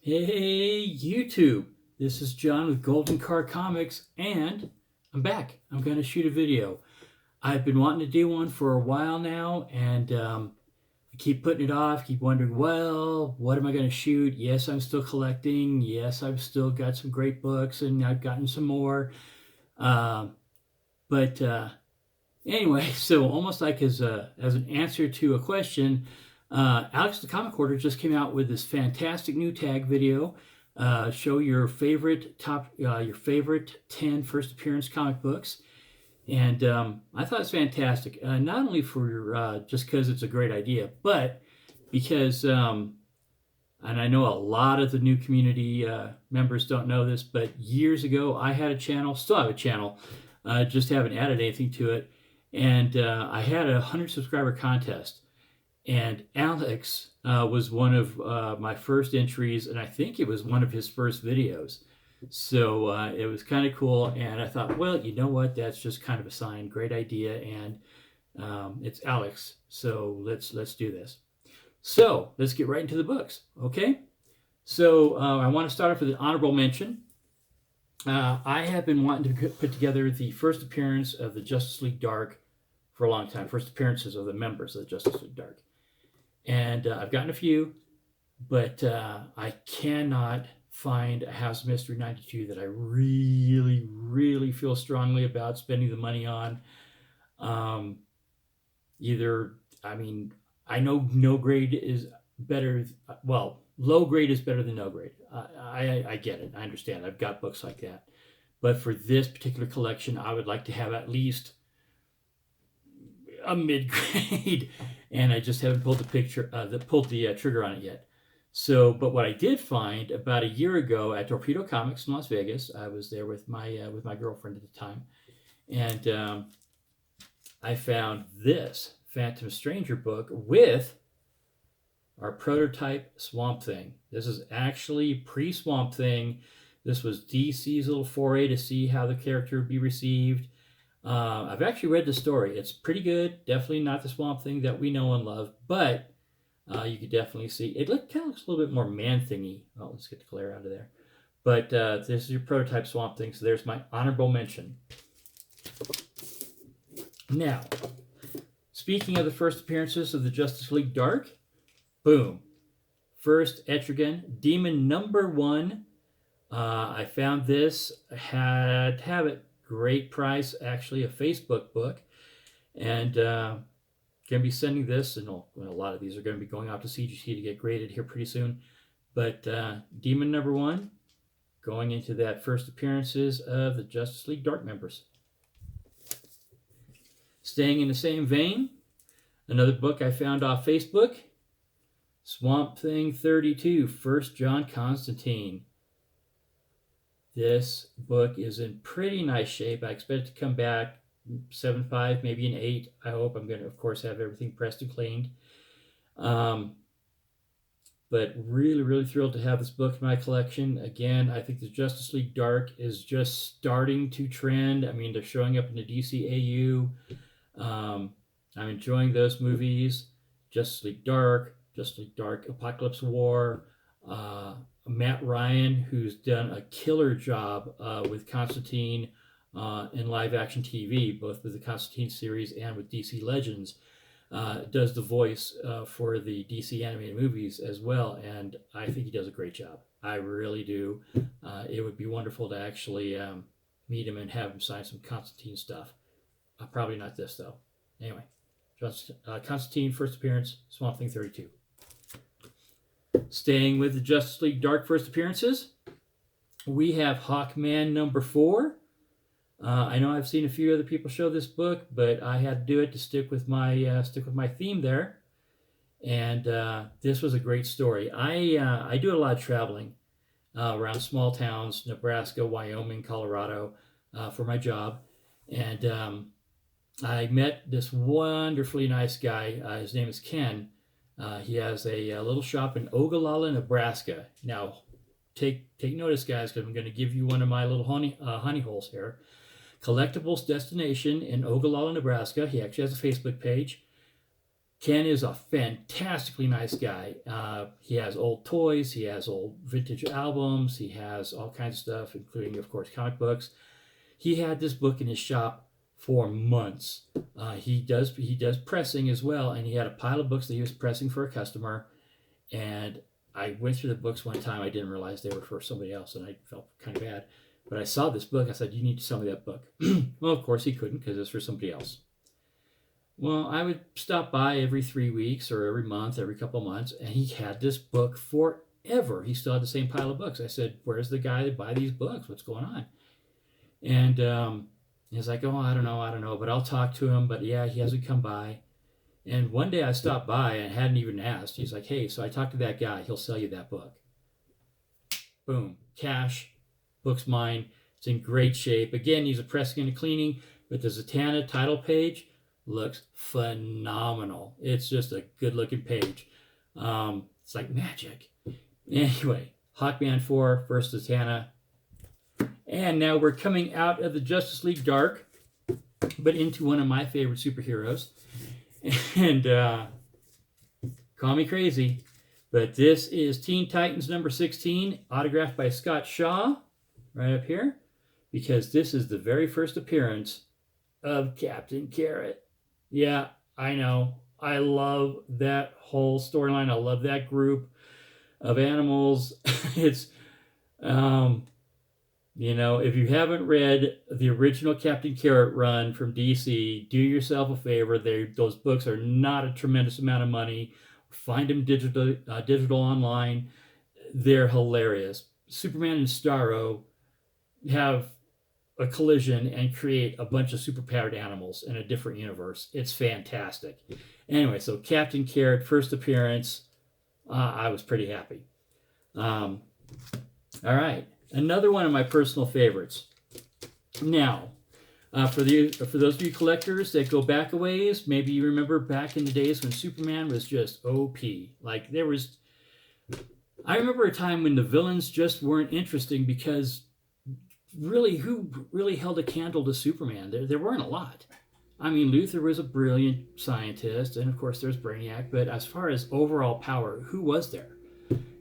Hey YouTube, this is John with Golden Car Comics, and I'm back. I'm going to shoot a video. I've been wanting to do one for a while now, and I keep putting it off, keep wondering, well, what am I going to shoot? Yes, I'm still collecting. Yes, I've still got some great books, and I've gotten some more. Um, but anyway, so almost like as an answer to a question, Alex the Comic Hoarder just came out with this fantastic new tag video. Show your favorite your favorite 10 first appearance comic books, and I thought it's fantastic. Not only for just because it's a great idea, but because and I know a lot of the new community members don't know this, but years ago I had a channel, still have a channel, just haven't added anything to it, and I had a 100 subscriber contest. And Alex was one of my first entries, and I think it was one of his first videos. So it was kind of cool, and I thought, well, you know what? That's just kind of a sign. Great idea, and it's Alex. So let's do this. So let's get right into the books, okay? So I want to start off with an honorable mention. I have been wanting to put together the first appearance of the Justice League Dark for a long time. First appearances of the members of the Justice League Dark. And I've gotten a few, but I cannot find a House of Mystery 92 that I really, really feel strongly about spending the money on. I know no grade is better. Well, low grade is better than no grade. I get it. I understand. I've got books like that. But for this particular collection, I would like to have at least a mid-grade, and I just haven't pulled the trigger on it yet. So, but what I did find about a year ago at Torpedo Comics in Las Vegas, I was there with my girlfriend at the time, and I found this Phantom Stranger book with our prototype Swamp Thing. This is actually pre-Swamp Thing. This was DC's little foray to see how the character would be received. I've actually read the story. It's pretty good. Definitely not the Swamp Thing that we know and love, but you could definitely see it. Kind of looks a little bit more Man-Thingy. Oh, let's get the glare out of there. But this is your prototype Swamp Thing, so there's my honorable mention. Now, speaking of the first appearances of the Justice League Dark, boom. First Etrigan, Demon #1. I found this, had to have it. Great price, actually a Facebook book, and going to be sending this, and a lot of these are going to be going off to CGC to get graded here pretty soon. But Demon #1, going into that first appearances of the Justice League Dark members. Staying in the same vein, another book I found off Facebook, Swamp Thing 32, First John Constantine. This book is in pretty nice shape. I expect it to come back 7.5, maybe an 8. I hope. I'm going to, of course, have everything pressed and cleaned. But really, really thrilled to have this book in my collection. Again, I think the Justice League Dark is just starting to trend. I mean, they're showing up in the DCAU. I'm enjoying those movies. Justice League Dark, Apocalypse War, Matt Ryan, who's done a killer job with Constantine in live action TV, both with the Constantine series and with DC Legends, does the voice for the DC animated movies as well, and I think he does a great job. I really do. It would be wonderful to actually meet him and have him sign some Constantine stuff. Probably not this, though. Anyway, Constantine, first appearance, Swamp Thing 32. Staying with the Justice League Dark first appearances, we have Hawkman #4. I know I've seen a few other people show this book, but I had to do it to stick with my theme there. And this was a great story. I do a lot of traveling around small towns, Nebraska, Wyoming, Colorado, for my job, and I met this wonderfully nice guy. His name is Ken. He has a little shop in Ogallala, Nebraska. Now, take notice, guys, because I'm going to give you one of my little honey holes here. Collectibles Destination in Ogallala, Nebraska. He actually has a Facebook page. Ken is a fantastically nice guy. He has old toys, he has old vintage albums, he has all kinds of stuff, including, of course, comic books. He had this book in his shop for months. He does pressing as well, and he had a pile of books that he was pressing for a customer. And I went through the books one time. I didn't realize they were for somebody else, and I felt kind of bad. But I saw this book. I said, "You need to sell me that book." Well, of course he couldn't because it's for somebody else. Well, I would stop by every 3 weeks or every month, every couple of months, and he had this book forever. He still had the same pile of books. I said, "Where's the guy that buy these books? What's going on?" And he's like, "Oh, I don't know, but I'll talk to him. But yeah, he hasn't come by." And one day I stopped by and hadn't even asked. He's like, "Hey, so I talked to that guy. He'll sell you that book." Boom, cash, book's mine. It's in great shape. Again, he's a pressing and a cleaning, but the Zatanna title page looks phenomenal. It's just a good-looking page. It's like magic. Anyway, Hawkman 4, first Zatanna. And now we're coming out of the Justice League Dark, but into one of my favorite superheroes. And call me crazy, but this is Teen Titans number 16, autographed by Scott Shaw, right up here, because this is the very first appearance of Captain Carrot. Yeah, I know. I love that whole storyline. I love that group of animals. It's, you know, if you haven't read the original Captain Carrot run from DC, do yourself a favor. Those books are not a tremendous amount of money. Find them digital online. They're hilarious. Superman and Starro have a collision and create a bunch of superpowered animals in a different universe. It's fantastic. Anyway, so Captain Carrot, first appearance. I was pretty happy. All right. Another one of my personal favorites. Now, for those of you collectors that go back a ways, maybe you remember back in the days when Superman was just OP. Like I remember a time when the villains just weren't interesting because really, who really held a candle to Superman? There weren't a lot. I mean, Luthor was a brilliant scientist, and of course there's Brainiac, but as far as overall power, who was there?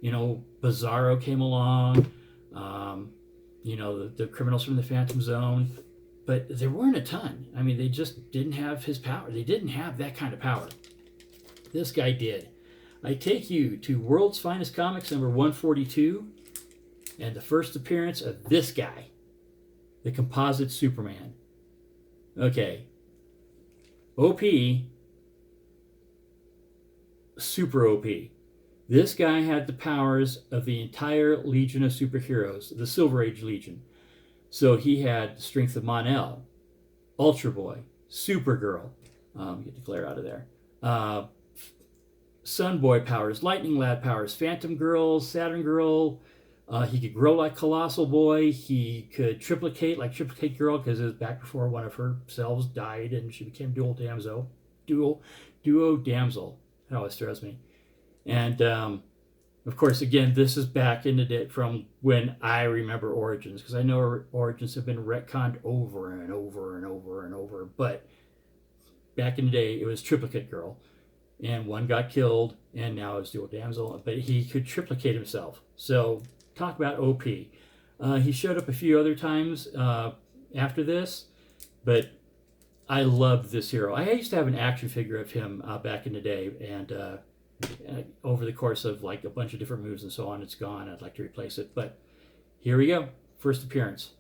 You know, Bizarro came along, you know, the criminals from the Phantom Zone, but there weren't a ton. I mean, they just didn't have his power. They didn't have that kind of power. This guy did. I take you to World's Finest Comics number 142, and the first appearance of this guy, the composite Superman. Okay. OP, super OP. This guy had the powers of the entire Legion of Superheroes, the Silver Age Legion. So he had the strength of Mon-El, Ultra Boy, Supergirl, get the glare out of there, Sun Boy powers, Lightning Lad powers, Phantom Girl, Saturn Girl. He could grow like Colossal Boy. He could triplicate like Triplicate Girl because it was back before one of her selves died and she became Duo Damsel. That always throws me. And of course, again, this is back in the day from when I remember Origins, because I know Origins have been retconned over and over and over and over. But back in the day, it was Triplicate Girl, and one got killed, and now it's Dual Damsel. But he could triplicate himself. So talk about OP. He showed up a few other times after this, but I loved this hero. I used to have an action figure of him back in the day, and over the course of like a bunch of different moves and so on, it's gone. I'd like to replace it, but here we go. First appearance.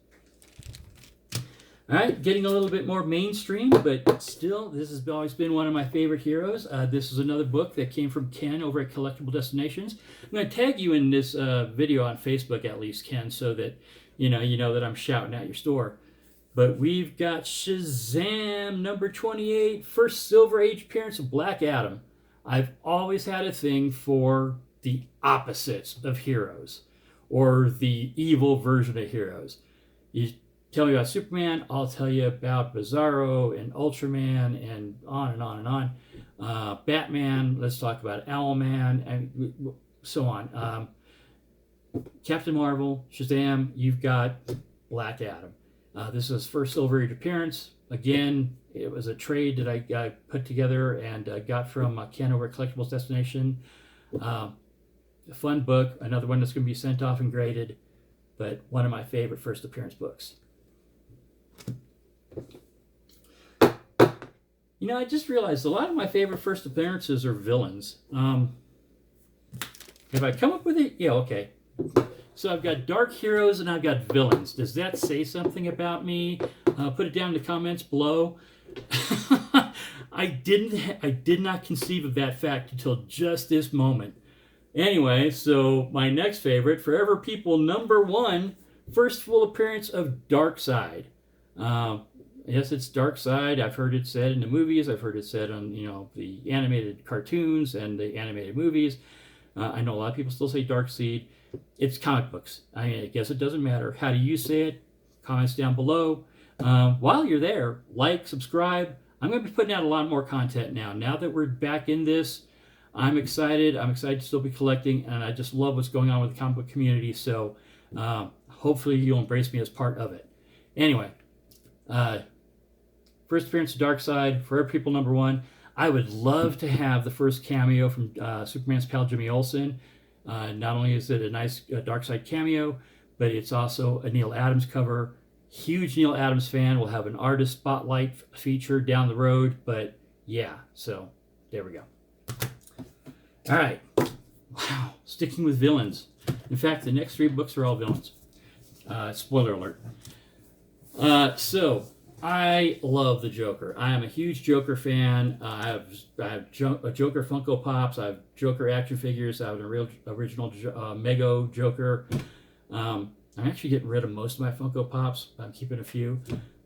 All right, getting a little bit more mainstream, but still, this has always been one of my favorite heroes. This is another book that came from Ken over at Collectible Destinations. I'm going to tag you in this video on Facebook at least, Ken, so that you know that I'm shouting at your store. But we've got Shazam number 28, first Silver Age appearance of Black Adam. I've always had a thing for the opposites of heroes, or the evil version of heroes. You tell me about Superman, I'll tell you about Bizarro and Ultraman and on and on and on. Batman, let's talk about Owlman, and so on. Captain Marvel, Shazam, you've got Black Adam. This is his first Silver Age appearance. Again, it was a trade that I put together and got from Ken over at Collectibles Destination. A fun book, another one that's going to be sent off and graded, but one of my favorite first appearance books. You know, I just realized a lot of my favorite first appearances are villains. Have I come up with it? Yeah, okay. So I've got dark heroes and I've got villains. Does that say something about me? Put it down in the comments below. I did not conceive of that fact until just this moment. Anyway, so my next favorite, Forever People #1, first full appearance of Darkseid. Yes, it's Darkseid. I've heard it said in the movies. I've heard it said on, the animated cartoons and the animated movies. I know a lot of people still say Darkseid. It's comic books. I guess it doesn't matter. How do you say it? Comments down below. While you're there, like, subscribe. I'm going to be putting out a lot more content now. Now that we're back in this, I'm excited. I'm excited to still be collecting, and I just love what's going on with the comic book community. So hopefully you'll embrace me as part of it. Anyway, first appearance of Darkseid, Forever People #1. I would love to have the first cameo from Superman's pal Jimmy Olsen. Not only is it a nice Darkseid cameo, but it's also a Neil Adams cover. Huge Neil Adams fan. We'll have an artist spotlight feature down the road. But yeah, so there we go. All right. Wow. Sticking with villains. In fact, the next 3 books are all villains. Spoiler alert. So I love the Joker. I am a huge Joker fan. I have Joker Funko Pops. I have Joker action figures. I have an original Mego Joker. I'm actually getting rid of most of my Funko Pops. I'm keeping a few.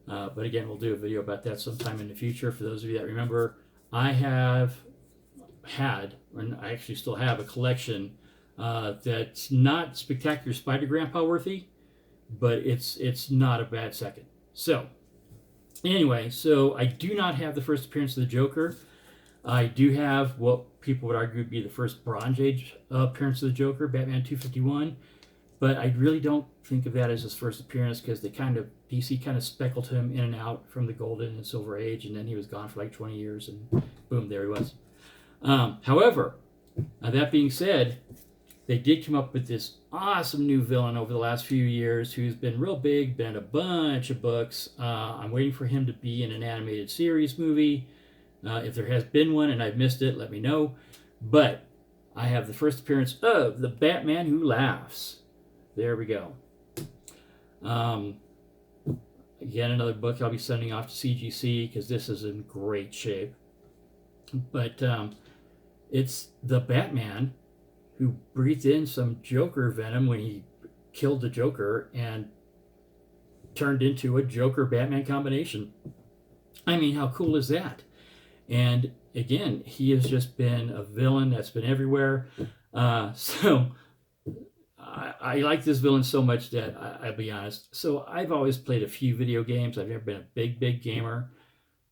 But again, we'll do a video about that sometime in the future. For those of you that remember, I have had, and I actually still have, a collection that's not Spectacular Spider-Grandpa worthy, but it's not a bad second. So anyway, so I do not have the first appearance of the Joker. I do have what people would argue would be the first Bronze Age appearance of the Joker, Batman 251. But I really don't think of that as his first appearance because DC kind of speckled him in and out from the Golden and Silver Age, and then he was gone for like 20 years, and boom, there he was. However, that being said, they did come up with this awesome new villain over the last few years who's been real big, been in a bunch of books. I'm waiting for him to be in an animated series movie. If there has been one and I've missed it, let me know. But I have the first appearance of the Batman Who Laughs. There we go. Again, another book I'll be sending off to CGC because this is in great shape. But it's the Batman who breathed in some Joker venom when he killed the Joker and turned into a Joker-Batman combination. I mean, how cool is that? And again, he has just been a villain that's been everywhere. So I like this villain so much that I'll be honest. So I've always played a few video games. I've never been a big gamer.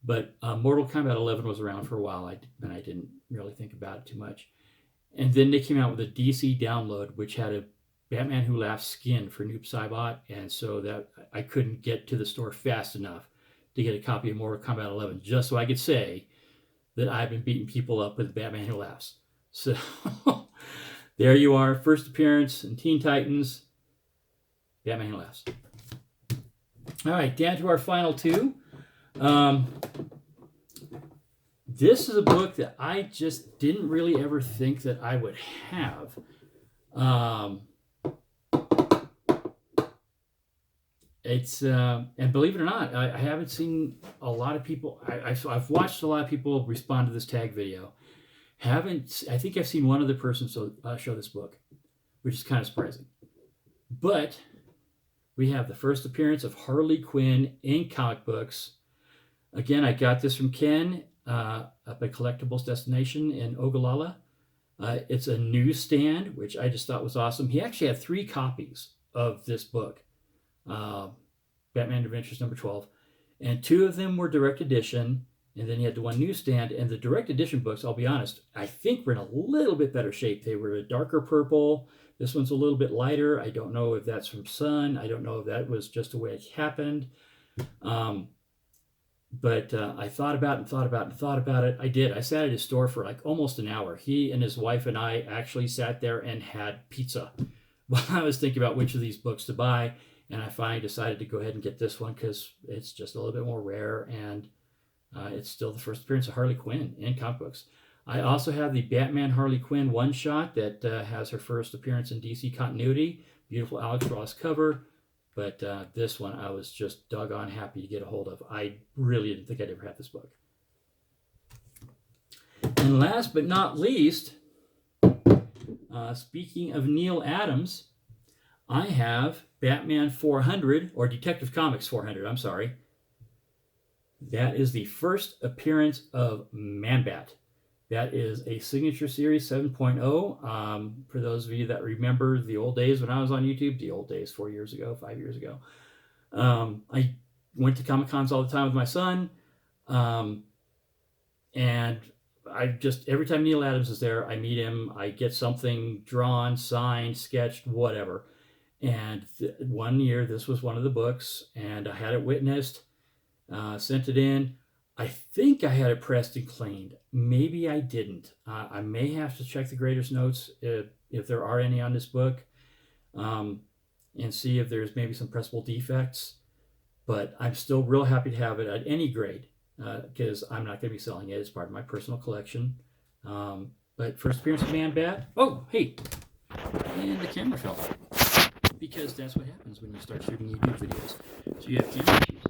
But Mortal Kombat 11 was around for a while, and I didn't really think about it too much. And then they came out with a DC download, which had a Batman Who Laughs skin for Noob Saibot, and so that I couldn't get to the store fast enough to get a copy of Mortal Kombat 11, just so I could say that I've been beating people up with Batman Who Laughs. So there you are, first appearance in Teen Titans, Batman Who Laughs. All right, down to our final 2. This is a book that I just didn't really ever think that I would have. And believe it or not, I haven't seen a lot of people. I've watched a lot of people respond to this tag video. I think I've seen one other person show this book, which is kind of surprising. But we have the first appearance of Harley Quinn in comic books. Again, I got this from Ken up at Collectibles Destination in Ogallala. It's a newsstand, which I just thought was awesome. He actually had 3 copies of this book, Batman Adventures #12, and 2 of them were direct edition, and then he had the one newsstand. And the direct edition books, I'll be honest, I think were in a little bit better shape. They were a darker purple. This one's a little bit lighter. I don't know if that's from sun. I don't know if that was just the way it happened. But I thought about it and thought about it and thought about it. I did. I sat at his store for like almost an hour. He and his wife and I actually sat there and had pizza while I was thinking about which of these books to buy. And I finally decided to go ahead and get this one because it's just a little bit more rare, and it's still the first appearance of Harley Quinn in comic books. I also have the Batman Harley Quinn one-shot that has her first appearance in DC continuity. Beautiful Alex Ross cover. But this one I was just doggone happy to get a hold of. I really didn't think I'd ever have this book. And last but not least, speaking of Neil Adams, I have Batman 400, or Detective Comics 400, I'm sorry. That is the first appearance of Man-Bat. That is a signature series 7.0. For those of you that remember the old days when I was on YouTube, the old days, 4 years ago, 5 years ago, I went to Comic Cons all the time with my son. And I just, every time Neil Adams is there, I meet him, I get something drawn, signed, sketched, whatever. And one year, this was one of the books, and I had it witnessed, sent it in. I think I had it pressed and cleaned. Maybe I didn't. I may have to check the grader's notes if there are any on this book, and see if there's maybe some pressable defects. But I'm still real happy to have it at any grade, because I'm not going to be selling it. It's part of my personal collection. But first appearance of Man-Bat. Oh, hey. And the camera fell out. Because that's what happens when you start shooting YouTube videos. So you have camera issues.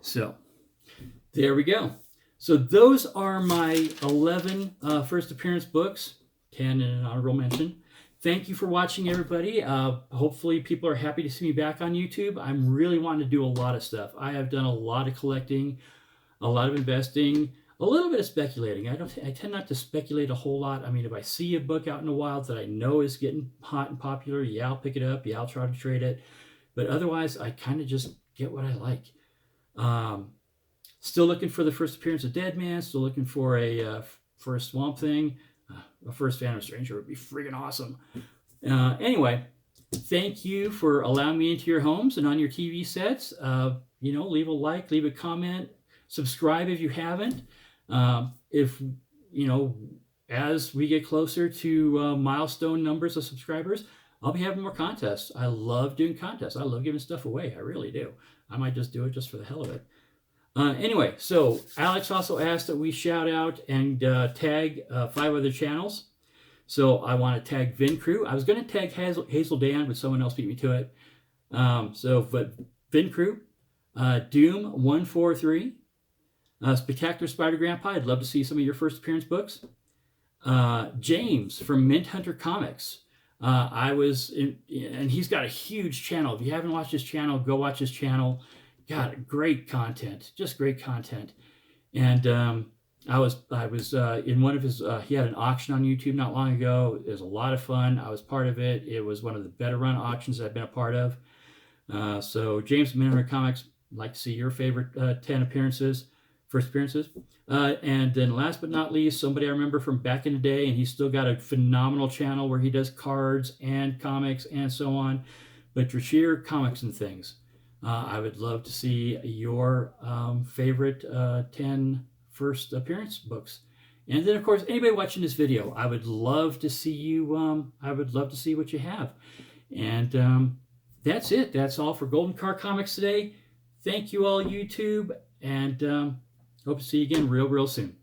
So, there we go. So those are my 11 first appearance books, 10 in an honorable mention. Thank you for watching, everybody. Hopefully people are happy to see me back on YouTube. I'm really wanting to do a lot of stuff. I have done a lot of collecting, a lot of investing, a little bit of speculating. I tend not to speculate a whole lot. I mean, if I see a book out in the wild that I know is getting hot and popular, yeah, I'll pick it up. Yeah, I'll try to trade it. But otherwise, I kind of just get what I like. Still looking for the first appearance of Deadman. Still looking for a Swamp Thing. A first Phantom Stranger would be friggin' awesome. Anyway, thank you for allowing me into your homes and on your TV sets. Leave a like, leave a comment, subscribe if you haven't. As we get closer to milestone numbers of subscribers, I'll be having more contests. I love doing contests. I love giving stuff away. I really do. I might just do it just for the hell of it. Anyway, so Alex also asked that we shout out and tag 5 other channels. So I want to tag Vin Crew. I was going to tag Hazel Dan, but someone else beat me to it. But Vin Crew, Doom 143, Spectacular Spider Grandpa. I'd love to see some of your first appearance books. James from Mint Hunter Comics. And he's got a huge channel. If you haven't watched his channel, go watch his channel. God, great content, just great content. And I was in one of his. He had an auction on YouTube not long ago. It was a lot of fun. I was part of it. It was one of the better run auctions I've been a part of. So James from Mint Comics, I'd like to see your favorite 10 first appearances. And then last but not least, somebody I remember from back in the day, and he's still got a phenomenal channel where he does cards and comics and so on. But Drashir Comics and Things. I would love to see your favorite 10 first appearance books. And then, of course, anybody watching this video, I would love to see you. I would love to see what you have. And that's it. That's all for Golden Car Comics today. Thank you all, YouTube. And hope to see you again real soon.